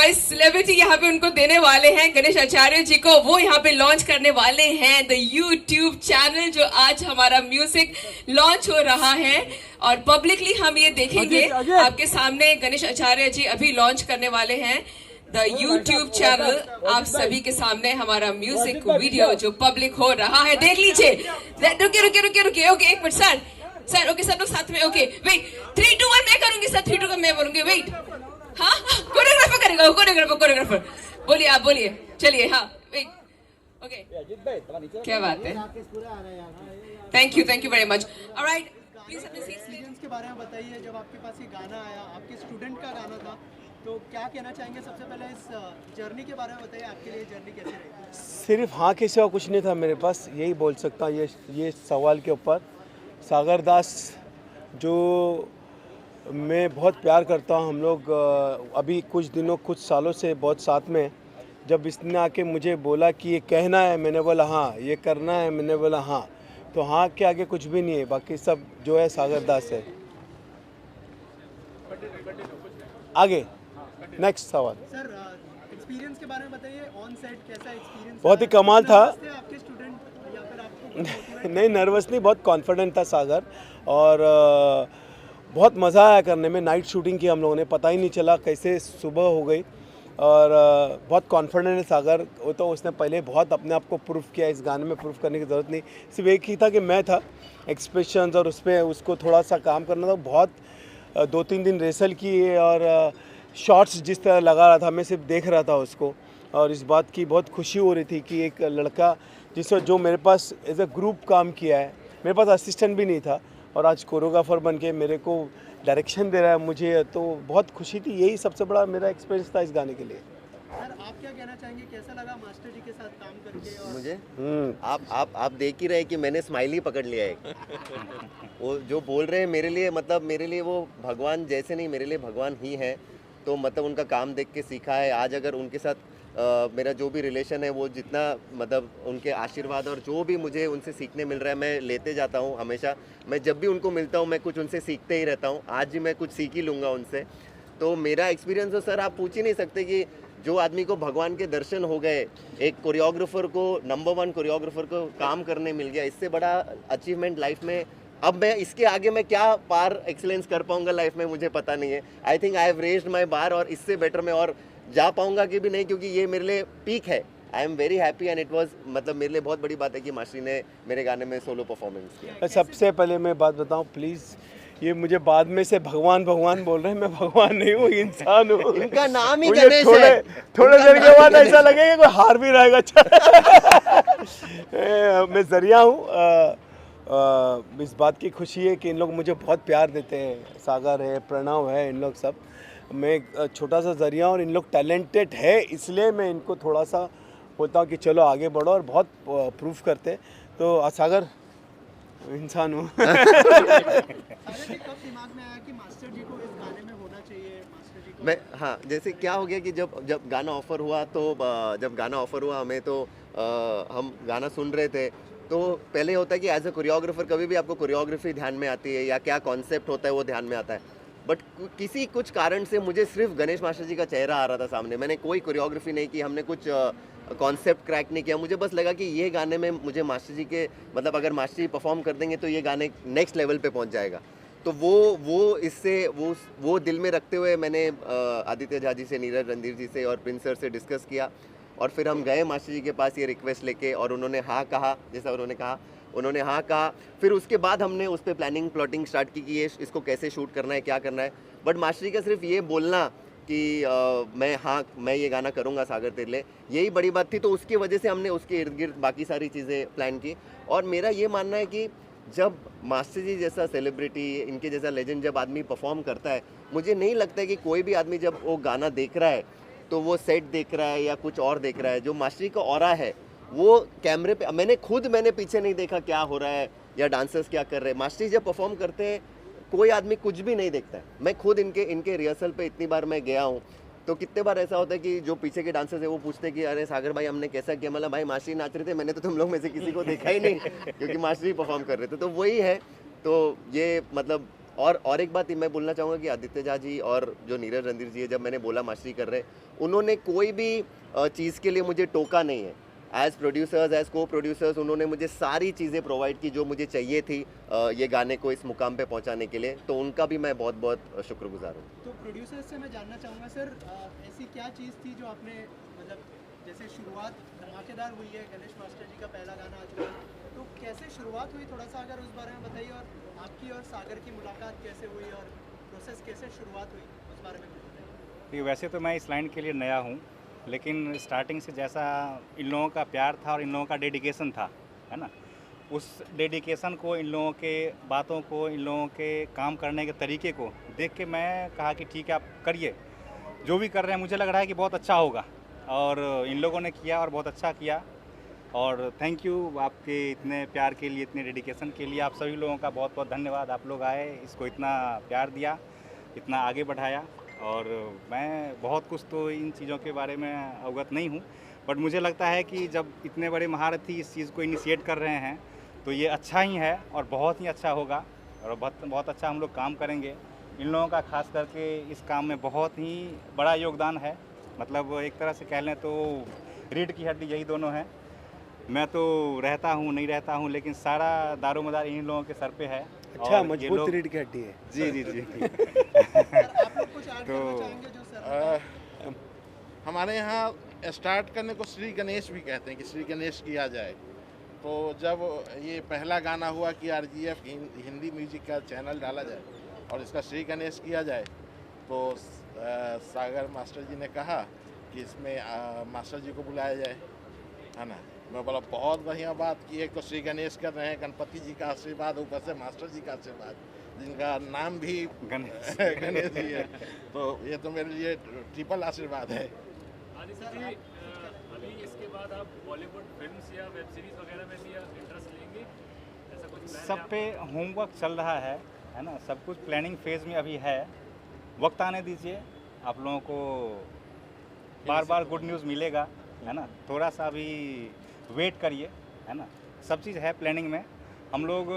Guys celebrity यहाँ पे उनको देने वाले हैं गणेश आचार्य जी को, वो यहाँ पे लॉन्च करने वाले हैं द यूट्यूब चैनल जो आज हमारा म्यूजिक लॉन्च हो रहा है और पब्लिकली हम ये देखेंगे आपके सामने गणेश आचार्य जी अभी लॉन्च करने वाले हैं द यूट्यूब चैनल। आप सभी के सामने हमारा म्यूजिक वीडियो जो पब्लिक हो रहा है, देख लीजिए। रुके रुके रुके रुके, ओके एक मिनट सर, सर ओके सब लोग साथ में, ओके वेट 3 2 1 मैं करूंगी सर, 3 2 1 मैं बोलूंगी, वेट। हाँ कोरियोग्राफर करेगा, कोरियोग्राफर बोलिए, आप बोलिए, चलिए। हाँ वेट, ओके क्या बात है, thank you very much. Alright please अपने सीट्स एक्सपीरियंस के बारे में बताइए। जब आपके पास ये गाना आया, आपके स्टूडेंट का गाना था, तो क्या कहना चाहेंगे? सबसे पहले इस जर्नी के बारे में बताइए, आपके लिए जर्नी कैसे रही? सिर्फ हाँ के सिवा कुछ नहीं था मेरे पास, यही बोल सकता हूँ ये सवाल के ऊपर। सागर दास जो मैं बहुत प्यार करता हूँ, हम लोग अभी कुछ सालों से बहुत साथ में। जब इसने आके मुझे बोला कि ये कहना है, मैंने बोला हाँ, ये करना है, मैंने बोला हाँ। तो हाँ के आगे कुछ भी नहीं है, बाकी सब जो है सागर दास है। आगे नेक्स्ट सवाल। सर एक्सपीरियंस के बारे में बताइए, ऑन सेट कैसा एक्सपीरियंस? बहुत ही कमाल था। आपके स्टूडेंट या फिर आपको? नहीं नर्वस नहीं, बहुत कॉन्फिडेंट था सागर, और बहुत मज़ा आया करने में। नाइट शूटिंग की हम लोगों ने, पता ही नहीं चला कैसे सुबह हो गई, और बहुत कॉन्फिडेंट है सागर। वो तो उसने पहले बहुत अपने आप को प्रूफ किया, इस गाने में प्रूफ करने की ज़रूरत नहीं, सिर्फ एक ही था कि मैं था एक्सप्रेशंस, और उस पर उसको थोड़ा सा काम करना था। बहुत 2-3 दिन रिहर्सल की, और शॉट्स जिस तरह लगा रहा था, मैं सिर्फ देख रहा था उसको, और इस बात की बहुत खुशी हो रही थी कि एक लड़का जिससे जो मेरे पास एज अ ग्रुप काम किया है, मेरे पास असिस्टेंट भी नहीं था, और आज कोरियोग्राफर बन के मेरे को डायरेक्शन दे रहा है मुझे, तो बहुत खुशी थी। यही सबसे बड़ा मेरा एक्सपीरियंस था इस गाने के लिए। सर आप क्या कहना चाहेंगे, कैसा लगा मास्टर जी के साथ काम करके? और मुझे आप देख ही रहे कि मैंने स्माइल ही पकड़ लिया है। वो जो बोल रहे हैं मेरे लिए, मतलब मेरे लिए वो भगवान जैसे नहीं, मेरे लिए भगवान ही है। तो मतलब उनका काम देख के सीखा है। आज अगर उनके साथ मेरा जो भी रिलेशन है, वो जितना मतलब उनके आशीर्वाद और जो भी मुझे उनसे सीखने मिल रहा है, मैं लेते जाता हूँ हमेशा। मैं जब भी उनको मिलता हूँ, मैं कुछ उनसे सीखते ही रहता हूँ। आज भी मैं कुछ सीख ही लूँगा उनसे। तो मेरा एक्सपीरियंस तो सर आप पूछ ही नहीं सकते कि जो आदमी को भगवान के दर्शन हो गए, एक कोरियोग्राफर को, नंबर 1 कोरियोग्राफर को काम करने मिल गया, इससे बड़ा अचीवमेंट लाइफ में अब मैं इसके आगे मैं क्या पार एक्सीलेंस कर पाऊंगा लाइफ में, मुझे पता नहीं है। I think I have raised my bar, और इससे बेटर मैं और जा पाऊंगा कि भी नहीं, क्योंकि ये मेरे लिए पीक है। I am very happy and it was, मतलब मेरे लिए बहुत बड़ी बात है कि मास्टरी ने मेरे गाने में सोलो परफॉर्मेंस किया। सबसे पहले मैं बात बताऊं प्लीज़, ये मुझे बाद में से भगवान बोल रहे हैं, मैं भगवान नहीं हूँ, इंसान हूँ। इनका नाम ही मुझे गणेश है। थोड़े देर के बाद ऐसा लगेगा कोई हार भी रहेगा। मैं जरिया हूँ। इस बात की खुशी है कि इन लोग मुझे बहुत प्यार देते हैं, सागर है, प्रणव है, इन लोग सब। मैं एक छोटा सा जरिया, और इन लोग टैलेंटेड है, इसलिए मैं इनको थोड़ा सा बोलता हूँ कि चलो आगे बढ़ो, और बहुत प्रूफ करते हैं। तो सागर इंसान हूँ। कब दिमाग में आया कि मास्टर जी को इस गाने में होना चाहिए? मास्टर जी को मैं हाँ, जैसे क्या हो गया कि जब गाना ऑफर हुआ, तो जब गाना ऑफर हुआ हमें, तो हम गाना सुन रहे थे। तो पहले होता है कि एज ए कोरियोग्राफर कभी भी आपको कोरियोग्राफी ध्यान में आती है, या क्या कॉन्सेप्ट होता है वो ध्यान में आता है। बट किसी कुछ कारण से मुझे सिर्फ गणेश मास्टर जी का चेहरा आ रहा था सामने। मैंने कोई कोरियोग्राफी नहीं की, हमने कुछ कॉन्सेप्ट क्रैक नहीं किया। मुझे बस लगा कि ये गाने में मुझे मास्टर जी के, मतलब अगर मास्टर जी परफॉर्म कर देंगे तो ये गाने नेक्स्ट लेवल पे पहुंच जाएगा। तो वो इससे वो दिल में रखते हुए मैंने आदित्य झा जी से, नीरज रणधीर जी से और प्रिंस सर से डिस्कस किया, और फिर हम गए मास्टर जी के पास ये रिक्वेस्ट लेके, और उन्होंने हाँ कहा। जैसा उन्होंने कहा, उन्होंने हाँ कहा। फिर उसके बाद हमने उस पर प्लानिंग प्लॉटिंग स्टार्ट की कि इसको कैसे शूट करना है, क्या करना है। बट मास्टर जी का सिर्फ ये बोलना कि मैं ये गाना करूँगा सागर तेरे लिए, यही बड़ी बात थी। तो उसकी वजह से हमने उसके इर्द गिर्द बाकी सारी चीज़ें प्लान की। और मेरा ये मानना है कि जब मास्टर जी जैसा सेलिब्रिटी, इनके जैसा लेजेंड जब आदमी परफॉर्म करता है, मुझे नहीं लगता है कि कोई भी आदमी जब वो गाना देख रहा है तो वो सेट देख रहा है या कुछ और देख रहा है। जो मास्टर जी का ऑरा है वो कैमरे पे, मैंने पीछे नहीं देखा क्या हो रहा है या डांसर्स क्या कर रहे हैं। मास्टर जी जब परफॉर्म करते हैं कोई आदमी कुछ भी नहीं देखता है। मैं खुद इनके रिहर्सल पे इतनी बार मैं गया हूँ, तो कितने बार ऐसा होता है कि जो पीछे के डांसर्स है वो पूछते हैं कि अरे सागर भाई हमने कैसा किया, मतलब भाई मास्टर जी नाच रहे थे, मैंने तो तुम लोग में से किसी को देखा ही नहीं, क्योंकि मास्टर जी परफॉर्म कर रहे थे। तो वही है। तो ये मतलब और एक बात मैं बोलना चाहूँगा कि आदित्य झा जी और जो नीरज रणधीर जी है, जब मैंने बोला मास्टरी कर रहे, उन्होंने कोई भी चीज़ के लिए मुझे टोका नहीं है। एज प्रोड्यूसर्स, एज को प्रोड्यूसर्स, उन्होंने मुझे सारी चीज़ें प्रोवाइड की जो मुझे चाहिए थी ये गाने को इस मुकाम पे पहुंचाने के लिए, तो उनका भी मैं बहुत बहुत शुक्रगुजार हूँ। तो प्रोड्यूसर्स से मैं जानना चाहूँगा सर, ऐसी क्या चीज़ थी जो आपने मतलब जैसे शुरुआत धमाकेदार हुई है, गणेश मास्टर जी का पहला गाना आज का, तो कैसे शुरुआत हुई, थोड़ा सा अगर उस बारे में बताइए, और आपकी और सागर की मुलाकात कैसे हुई और प्रोसेस कैसे शुरुआत हुई, उस बारे में कुछ बताइए। कि वैसे तो मैं इस लाइन के लिए नया हूँ, लेकिन स्टार्टिंग से जैसा इन लोगों का प्यार था और इन लोगों का डेडिकेशन था, है ना, उस डेडिकेशन को, इन लोगों के बातों को, इन लोगों के काम करने के तरीके को देख के मैं कहा कि ठीक है आप करिए, जो भी कर रहे हैं मुझे लग रहा है कि बहुत अच्छा होगा, और इन लोगों ने किया और बहुत अच्छा किया। और थैंक यू आपके इतने प्यार के लिए, इतने डेडिकेशन के लिए, आप सभी लोगों का बहुत बहुत धन्यवाद। आप लोग आए, इसको इतना प्यार दिया, इतना आगे बढ़ाया, और मैं बहुत कुछ तो इन चीज़ों के बारे में अवगत नहीं हूँ, बट मुझे लगता है कि जब इतने बड़े महारथी इस चीज़ को इनिशिएट कर रहे हैं तो ये अच्छा ही है और बहुत ही अच्छा होगा, और बहुत अच्छा हम लोग काम करेंगे। इन लोगों का खास करके इस काम में बहुत ही बड़ा योगदान है, मतलब एक तरह से कह लें तो रीढ़ की हड्डी यही दोनों हैं। मैं तो रहता हूँ नहीं रहता हूँ, लेकिन सारा दारोमदार इन लोगों के सर पे है। अच्छा, और ये मजबूत लोग- रीढ़ की हड्डी है। जी जी जी सर आप लोग कुछ ऐड तो- करना चाहेंगे जो सर हमारे यहाँ स्टार्ट करने को श्री गणेश भी कहते हैं कि श्री गणेश किया जाए। तो जब ये पहला गाना हुआ कि आरजीएफ हिंदी म्यूजिक का चैनल डाला जाए और इसका श्री गणेश किया जाए, तो सागर मास्टर जी ने कहा कि इसमें मास्टर जी को बुलाया जाए, है ना। मैं बोला बहुत बढ़िया बात की, एक तो श्री गणेश कर रहे हैं, गणपति जी का आशीर्वाद, ऊपर से मास्टर जी का आशीर्वाद, जिनका नाम भी गणेश गणेश जी है, तो ये तो मेरे लिए ट्रिपल आशीर्वाद है। आदित्य जी, अभी इसके बाद आप बॉलीवुड फिल्म्स या वेब सीरीज वगैरह में भी इंटरेस्ट लेंगे, ऐसा कुछ plan है सब पे होमवर्क चल रहा है ना, सब कुछ प्लानिंग फेज में अभी है। वक्त आने दीजिए, आप लोगों को बार बार गुड न्यूज़ मिलेगा, है ना। थोड़ा सा अभी वेट करिए, है ना। सब चीज़ है प्लानिंग में। हम लोग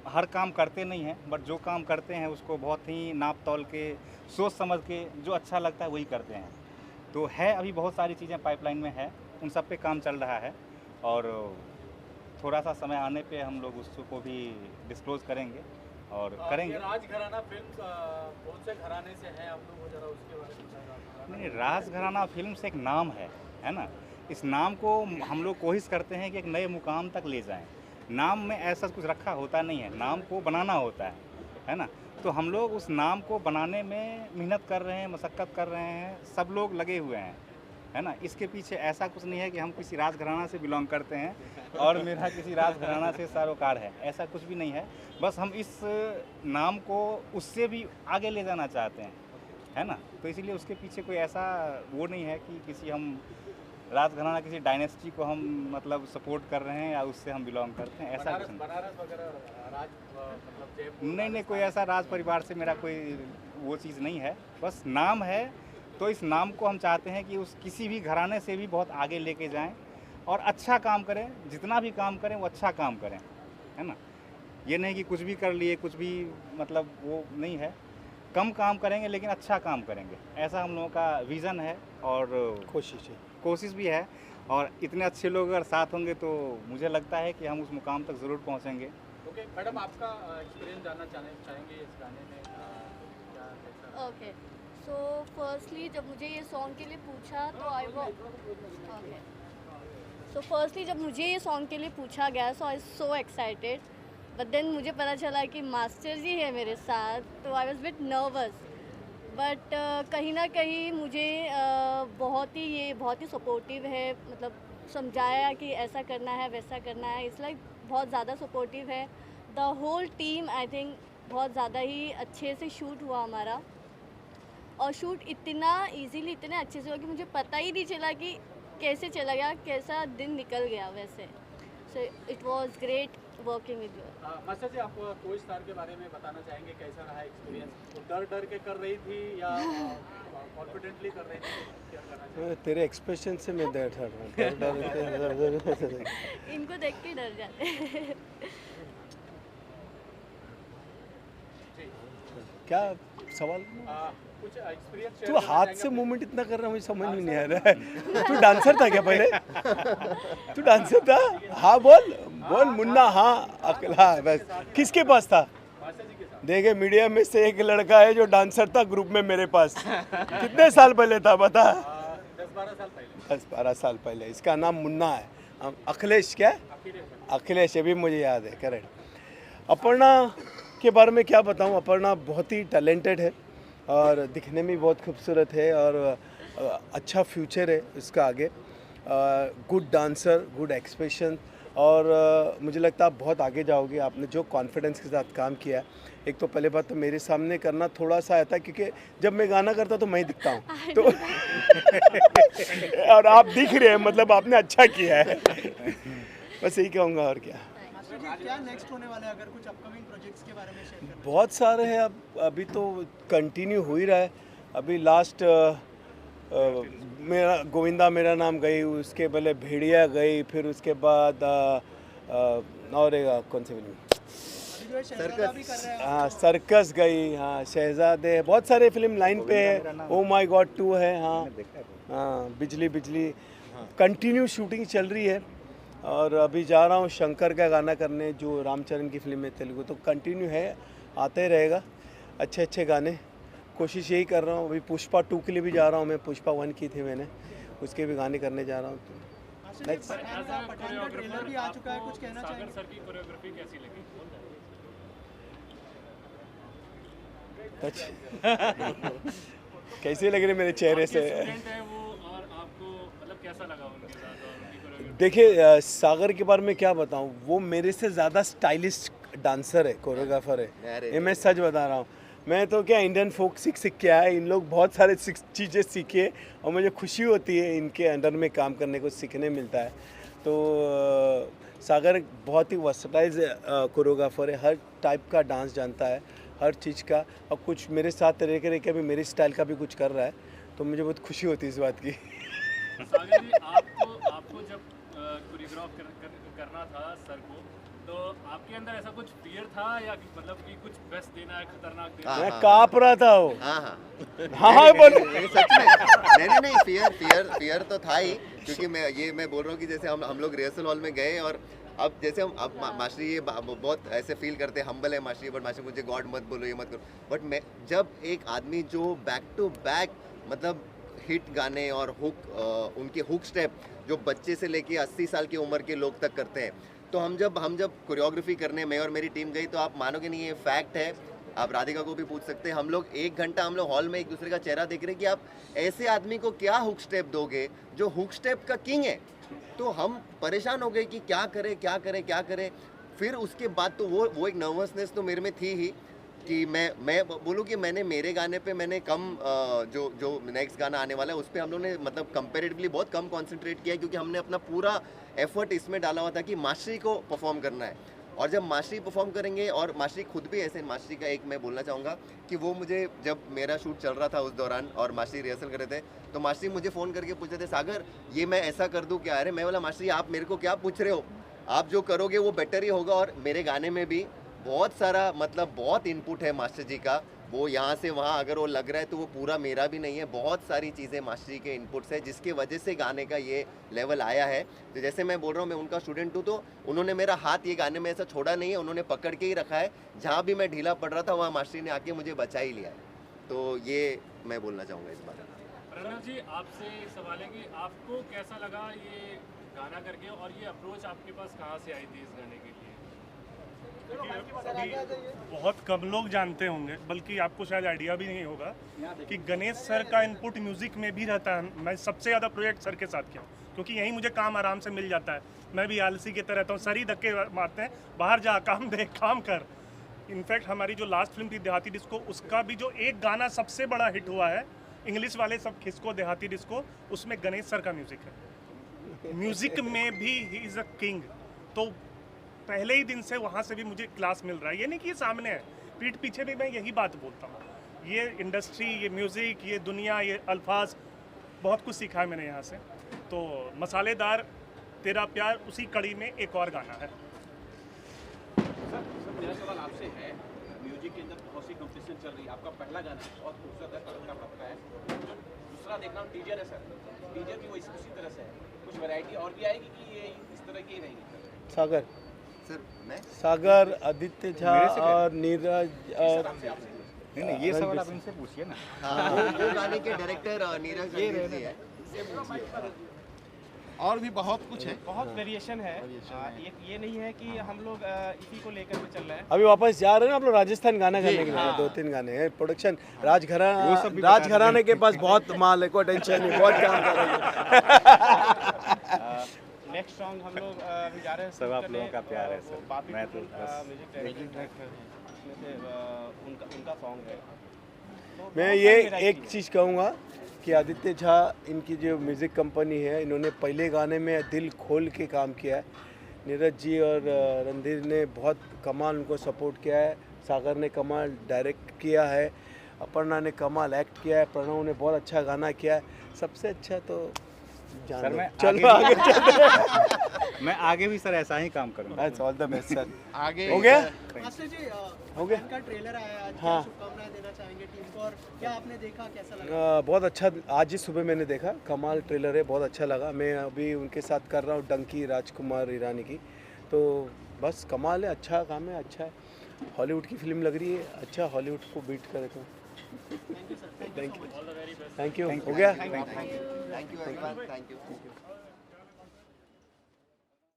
हर काम करते नहीं हैं, बट जो काम करते हैं उसको बहुत ही नाप तौल के, सोच समझ के, जो अच्छा लगता है वही करते हैं। तो है अभी बहुत सारी चीज़ें पाइपलाइन में है, उन सब पे काम चल रहा है, और थोड़ा सा समय आने पे हम लोग उसको भी डिस्क्लोज करेंगे और करेंगे। ये राजघराना फिल्म्स कौन से घराने से हैं आप लोग, जरा उसके बारे में बताएं। नहीं, राजघराना फिल्म्स एक नाम है ना। इस नाम को हम लोग कोशिश करते हैं कि एक नए मुकाम तक ले जाएं। नाम में ऐसा कुछ रखा होता नहीं है, नाम को बनाना होता है ना। तो हम लोग उस नाम को बनाने में मेहनत कर रहे हैं, मशक्क़त कर रहे हैं, सब लोग लगे हुए हैं, है ना। इसके पीछे ऐसा कुछ नहीं है कि हम किसी राजघराना से बिलोंग करते हैं और मेरा किसी राजघराना से सरोकार है, ऐसा कुछ भी नहीं है। बस हम इस नाम को उससे भी आगे ले जाना चाहते हैं, है ना। तो इसीलिए उसके पीछे कोई ऐसा वो नहीं है कि किसी हम राजघराना, किसी डायनेस्टी को हम मतलब सपोर्ट कर रहे हैं या उससे हम बिलोंग करते हैं, ऐसा कुछ नहीं। बनारस वगैरह राज मतलब जयपुर, नहीं, कोई ऐसा राज परिवार से मेरा कोई वो चीज़ नहीं है, बस नाम है। तो इस नाम को हम चाहते हैं कि उस किसी भी घराने से भी बहुत आगे लेके जाएं और अच्छा काम करें, जितना भी काम करें वो अच्छा काम करें, है ना। ये नहीं कि कुछ भी कर लिए, कुछ भी मतलब वो नहीं है। कम काम करेंगे लेकिन अच्छा काम करेंगे, ऐसा हम लोगों का विज़न है और कोशिश भी है। और इतने अच्छे लोग अगर साथ होंगे तो मुझे लगता है कि हम उस मुकाम तक ज़रूर पहुँचेंगे। ओके मैडम, आपका एक्सपीरियंस जानना चाहेंगे इस गाने में, क्या कैसा? ओके, सो फर्स्टली जब मुझे ये सॉन्ग के लिए पूछा तो जब मुझे ये सॉन्ग के लिए पूछा गया, सो आई सो एक्साइटेड, बट देन मुझे पता चला कि मास्टर जी है मेरे साथ, तो I was bit nervous, but कहीं ना कहीं मुझे बहुत ही सपोर्टिव है, मतलब समझाया कि ऐसा करना है, वैसा करना है। इट्स लाइक बहुत ज़्यादा सपोर्टिव है। The whole team I think बहुत ज़्यादा ही अच्छे से शूट हुआ हमारा, और शूट इतना इजीली, इतने अच्छे से हुआ कि मुझे पता ही नहीं चला कि कैसे चला गया, कैसा दिन निकल गया वैसे। So it was great working with you. Master ji, आप कोई स्टार के बारे में बताना चाहेंगे, कैसा रहा एक्सपीरियंस? वो डर के कर रही थी या कॉन्फिडेंटली कर रही थी, क्या करना चाहिए? तेरे एक्सप्रेशन से मैं डर इनको देख के डर जाते हैं। जी क्या सवाल? कुछ एक्सपीरियंस तू हाथ से मूवमेंट इतना कर रहा है, मुझे समझ में नहीं आ रहा है। तू डांसर था क्या पहले? तू डांसर था? हाँ बोल बोल मुन्ना। हाँ अकेला बस। किसके पास था? देखे मीडिया में से एक लड़का है जो डांसर था ग्रुप में मेरे पास। कितने साल पहले था बता? 10-12 साल पहले। 10-12 साल पहले। इसका नाम मुन्ना है। अखिलेश क्या? अखिलेश, अभी मुझे याद है, करेक्ट। अपर्णा के बारे में क्या बताऊं? अपर्णा बहुत ही टैलेंटेड है और दिखने में बहुत खूबसूरत है और अच्छा फ्यूचर है उसका आगे। गुड डांसर, गुड एक्सप्रेशन और मुझे लगता है आप बहुत आगे जाओगे। आपने जो कॉन्फिडेंस के साथ काम किया है, एक तो पहले बात तो मेरे सामने करना थोड़ा सा आता है क्योंकि जब मैं गाना करता तो मैं दिखता हूँ तो और आप दिख रहे हैं, मतलब आपने अच्छा किया है। बस यही कहूँगा और क्या। मास्टर जी क्या नेक्स्ट होने वाला है, अगर कुछ अपकमिंग प्रोजेक्ट्स के बारे में शेयर करें? बहुत सारे हैं। अब अभी तो कंटिन्यू हो ही रहा है। अभी लास्ट मेरा गोविंदा मेरा नाम गई, उसके पहले भेड़िया गई, फिर उसके बाद और एक कौन सी फिल्म? अभी जो है शहजादा भी कर रहे हैं। हाँ सर्कस गई, हाँ शहजादे, बहुत सारे फिल्म लाइन पे है। ओ माय गॉड 2 है। हाँ हाँ बिजली बिजली कंटिन्यू शूटिंग चल रही है। और अभी जा रहा हूँ शंकर का गाना करने, जो रामचरण की फिल्म है तेलुगु, तो कंटिन्यू है, आते रहेगा अच्छे अच्छे गाने। कोशिश यही कर रहा हूँ। अभी पुष्पा 2 के लिए भी जा रहा हूँ मैं, पुष्पा 1 की थी मैंने, उसके भी गाने करने जा रहा हूँ। मास्टर जी पठान का ट्रेलर भी आ चुका है, कुछ कहना चाहेंगे? सर की कोरियोग्राफी कैसी लगी? कैसे लग रहे मेरे चेहरे से? स्टूडेंट है वो, और आपको मतलब कैसा लगा उनके साथ और उनकी कोरियोग्राफी? देखिए सागर के बारे में क्या बताऊँ, वो मेरे से ज़्यादा स्टाइलिश डांसर है, कोरियोग्राफर है। ये मैं सच बता रहा हूँ। मैं तो क्या इंडियन फोक सीख के आया, इन लोग बहुत सारे चीज़ें सीखे और मुझे खुशी होती है इनके अंडर में काम करने को सीखने मिलता है। तो सागर बहुत ही वर्सटाइल कोरियोग्राफर है, हर टाइप का डांस जानता है, हर चीज़ का। और कुछ मेरे साथ रह के अभी मेरी स्टाइल का भी कुछ कर रहा है, तो मुझे बहुत खुशी होती है इस बात की। सागर जी आपको जब कोरियोग्राफ करना था सर को, तो आपके अंदर ऐसा कुछ फियर था या मतलब कि कुछ बेस्ट देना है, खतरनाक देना है? मैं काँप रहा था वो। हाँ हाँ बोल। नहीं, सच में नहीं फियर तो था ही, क्योंकि मैं बोल रहा हूँ कि जैसे हम लोग रिहर्सल हॉल में गए और अब जैसे हम अब मास्टर ये बहुत ऐसे फील करते हैं, हम्बल है मास्टर, बट मास्टर मुझे गॉड मत बोलो, ये मत करो। बट मैं जब एक आदमी जो बैक टू बैक मतलब हिट गाने और हुक उनके हुक स्टेप जो बच्चे से लेके 80 साल की उम्र के लोग तक करते हैं, तो हम जब कोरियोग्राफी करने मैं और मेरी टीम गई, तो आप मानोगे नहीं, ये फैक्ट है, आप राधिका को भी पूछ सकते हैं। हम लोग 1 घंटा हम लोग हॉल में एक दूसरे का चेहरा देख रहे हैं कि आप ऐसे आदमी को क्या हुक स्टेप दोगे जो हुक स्टेप का किंग है। तो हम परेशान हो गए कि क्या करें। फिर उसके बाद तो वो एक नर्वसनेस तो मेरे में थी ही कि मैं बोलूँ कि मैंने मेरे गाने पे मैंने कम जो नेक्स्ट गाना आने वाला है उस पर हम लोगों ने मतलब कंपेरेटिवली बहुत कम कंसंट्रेट किया, क्योंकि हमने अपना पूरा एफर्ट इसमें डाला हुआ था कि मास्टरी को परफॉर्म करना है। और जब मास्टरी परफॉर्म करेंगे, और मास्टरी खुद भी ऐसे, मास्टरी का एक मैं बोलना चाहूँगा कि वो मुझे जब मेरा शूट चल रहा था उस दौरान और मास्टरी रिहर्सल कर रहे थे, तो मास्टरी मुझे फ़ोन करके पूछ रहे थे, सागर ये मैं ऐसा कर दूँ क्या? अरे मैं बोला मास्टरी आप मेरे को क्या पूछ रहे हो, आप जो करोगे वो बेटर ही होगा। और मेरे गाने में भी बहुत सारा मतलब बहुत इनपुट है मास्टर जी का, वो यहाँ से वहाँ अगर वो लग रहा है तो वो पूरा मेरा भी नहीं है, बहुत सारी चीज़ें मास्टर जी के इनपुट्स है जिसकी वजह से गाने का ये लेवल आया है। तो जैसे मैं बोल रहा हूँ, मैं उनका स्टूडेंट हूँ, तो उन्होंने मेरा हाथ ये गाने में ऐसा छोड़ा नहीं है, उन्होंने पकड़ के ही रखा है। जहाँ भी मैं ढीला पड़ रहा था वहाँ मास्टर जी ने आके मुझे बचा ही लिया है। तो ये मैं बोलना चाहूँगा इस बारे में। प्रणव जी आपसे सवाल है कि आपको कैसा लगा ये गाना करके, और ये अप्रोच आपके पास कहाँ से आई थी इस गाने के लिए? बहुत कम लोग जानते होंगे, बल्कि आपको शायद आइडिया भी नहीं होगा कि गणेश सर का इनपुट म्यूज़िक में भी रहता है। मैं सबसे ज़्यादा प्रोजेक्ट सर के साथ किया, क्योंकि यहीं मुझे काम आराम से मिल जाता है। मैं भी आलसी की तरह रहता हूँ, सर ही धक्के मारते हैं, बाहर जा काम दे, काम कर। इनफैक्ट हमारी जो लास्ट फिल्म थी देहाती डिस्को, उसका भी जो एक गाना सबसे बड़ा हिट हुआ है, इंग्लिश वाले सब खिसको देहाती डिस्को, उसमें गणेश सर का म्यूज़िक है। म्यूज़िक में भी ही इज़ अ किंग। तो पहले ही दिन से वहाँ से भी मुझे क्लास मिल रहा है। ये नहीं कि ये सामने है, पीठ पीछे भी मैं यही बात बोलता हूँ। ये इंडस्ट्री, ये म्यूज़िक, ये दुनिया, ये अल्फाज, बहुत कुछ सीखा है मैंने यहाँ से। तो मसालेदार तेरा प्यार उसी कड़ी में एक और गाना है। सर मेरा सवाल आपसे है, म्यूजिक के अंदर बहुत सी कंपटीशन चल रही है, आपका पहला गाना है, बहुत खूबसूरत है, कलर का पड़ता है। जो दूसरा देख रहा हूँ टीजर है सर, टीजर भी वही उसी तरह से है, कुछ वैरायटी और भी आएगी कि ये इस तरह की ही रहेगी? सागर सर मैं सागर, आदित्य झा और नीरज और नहीं ये सवाल आप इनसे पूछिए ना। हाँ, वो गाने के डायरेक्टर नीरज रणधीर जी है। और भी बहुत कुछ है। बहुत वेरिएशन है, ये नहीं है कि हम लोग इसी को लेकर के चल रहे हैं। अभी वापस जा रहे हैं ना आप लोग राजस्थान गाना करने के लिए। 2-3 गाने हैं प्रोडक्शन। राजघराने के पास बहुत माल है, कोई टेंशन नहीं, बहुत काम करेंगे। नेक्स्ट सॉन्ग हम लोग अभी जा रहे हैं, सब आप लोगों का प्यार है सर। मैं तो बस म्यूजिक डायरेक्टर हैं, उसमें से उनका सॉन्ग है। तो मैं बहुत ये सारी variety एक है। चीज़ कहूँगा कि आदित्य झा इनकी जो म्यूज़िक कंपनी है, इन्होंने पहले गाने में दिल खोल के काम किया है। नीरज जी और रणधीर ने बहुत कमाल उनको सपोर्ट किया है। सागर ने कमाल डायरेक्ट किया है, अपर्णा ने कमाल एक्ट किया है, प्रणव ने बहुत अच्छा गाना किया है। सबसे अच्छा तो जान सर दो। मैं चलो आगे आगे मैं आगे भी सर ऐसा ही काम करूँगा। That's all the best sir. आगे हो गया? मास्टर जी हो गया? का ट्रेलर आया आज, हाँ। क्या शुभकामनाएं देना चाहेंगे टीम को और क्या आपने देखा, कैसा लगा? बहुत अच्छा, आज ही सुबह मैंने देखा, कमाल ट्रेलर है, बहुत अच्छा लगा। मैं अभी उनके साथ कर रहा हूँ डंकी राजकुमार ईरानी की, तो बस कमाल है, अच्छा काम है, अच्छा है। हॉलीवुड की फिल्म लग रही है, अच्छा हॉलीवुड को बीट करे तो। थैंक यू, हो गया? Thank you thank you.